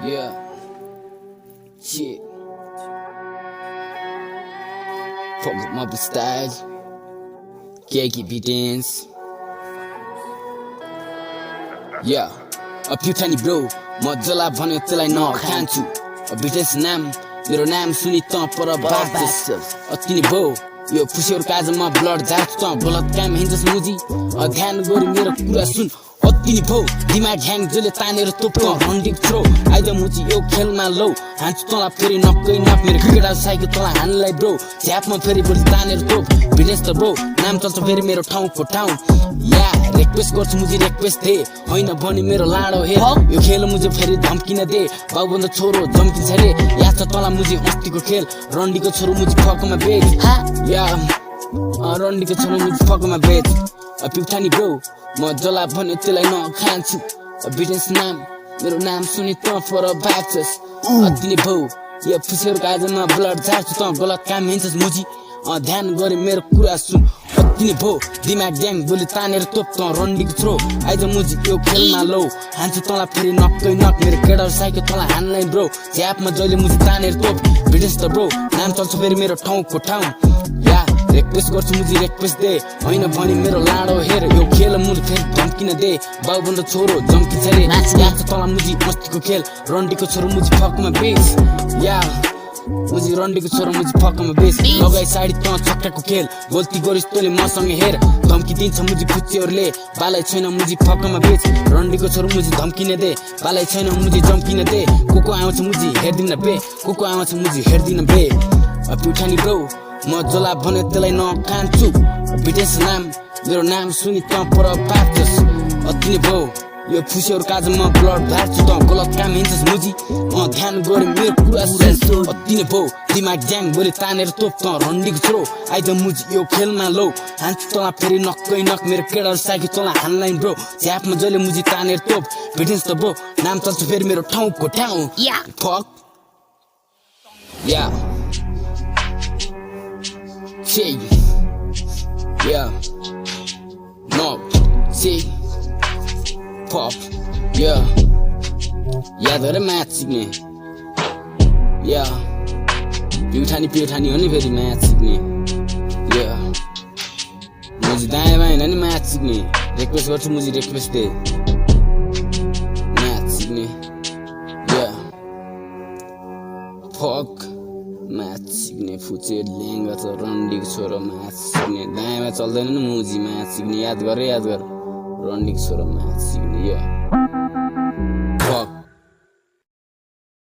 Yeah. Shit. Fuck with my style. Keki dance. Yeah. A few tiny bro. मजाला भन्यो त्यसलाई नखान्छु बिटेस नाम मेरो नाम सुनि त पर बास अति नि भो यो फुसेर काजमा ब्लड जाछ त गलत काम हिँड्छ मुजी ध्यान गरी मेरो कुरा सुन अति नि भो दिमाग ह्याङ जले तानेर तोप्क रन्डिक थ्रो आइज मुजी यो खेलमा लौ हान्छु तँलाई फेरि नक्कै नाप मेरो क्रिकेट साइकल तँलाई हान्नलाई ब्रो झ्यापमा फेरि बढी तानेर तोप बिटेस त ब्रो नाम चल्छ फेरि मेरो ठाउँको ठाउँ या रिक्वेस्ट गर्छु मुजी रिक्वेस्ट दे होइन भनी मेरो लाडो हे यो खेल मुझे फेरि धम्किन दे बाबुभन्दा छोरो धम्किन्छ रे या त तँलाई मुजी अस्तिको खेल रन्डीको छोरो मुजी फकमा बेच या रन्डीको छोरो मुजी फकमा बेच पिउठानी ब्रो म जला भन्यो त्यसलाई नखान्छु बिटेस नाम मेरो नाम सुनि त पर भाग्छस् अति नै भौ यो फुसेरको आजमा ब्लड झार्छु त गलत काम हिँड्छस् मुजी ध्यान गरी मेरो कुरा सुन अति नै भौ दिमाग ग्याङ बोली तानेर तोप त रन्डीको थ्रो आइज मुजी यो खेलमा लौ हान्छु तँलाई फेरि नक्कै नक मेरो केडर साइकल तँलाई हान्नलाई ब्रो झ्यापमा जहिले मुजी तानेर तोप बिटेस त ब्रो नाम चल्छ फेरि मेरो ठाउँको ठाउँ या रिक्वेस्ट गर्छु मुजी रिक्वेस्ट दे होइन भनी मेरो लाडो हेर यो खेल मुझे फेरि धम्किन दे बाबुभन्दा छोरो धम्किन्छ रे या त तँलाई मुजी अस्तिको खेल रन्डीको छोरो मुजी फकमा बेच या मुजी रन्डीको छोरो मुजी फकमा बेच लगाइ साडी त छक्काको खेल गल्ती गरिस् तँले मसँग हेर धम्की दिन्छ मुजी फुच्चेहरूले बालै छैन मुजी फकमा बेच रन्डीको छोरो मुजी धम्किन दे बालै छैन मुजी जम्किन दे को आउँछ मुजी हेर्दिन बे को आउँछ मुजी हेर्दिन बे पिउठानी ब्रो म जला भन्यो त्यसलाई नखान्छु बिटेस नाम मेरो नाम सुनि त पर पाप्छस् अति नै भौ यो फुसेर काजमा ब्लड झार्छु त गलत काम हिँड्छस् मुजी ध्यान गरी मेरो कुरा सुन अति नै भौ दिमाग ग्याङ बोली तानेर तोप त रन्डीको छोरो आइज मुजी यो खेलमा लौ हान्छु तँलाई फेरि नक्कै नक मेरो केडर साइकल तँलाई हान्नलाई ब्रो झ्यापमा जहिले मुजी तानेर तोप बिटेस त ब्रो नाम चल्छ फेरि मेरो ठाउँको ठाउँ फक या Say, yeah, no, say, pop, yeah, धेरै म्याच सिक्ने, yeah, पिउठानी हो नि फेरि म्याच सिक्ने, yeah, मुझी दायाँमा होइन नि म्याच सिक्ने, रिक्वेस्ट गर्छु मुझी रिक्वेस्ट दे, म्याच सिक्ने, yeah, fuck. म्याच सिक्ने फुचेर लेङ्गा छ रन्डीको छोरो म्याच सिक्ने दायाँमा चल्दैन नि मुजी म्याच सिक्ने याद गर रन्डीको छोरो म्याच सिक्ने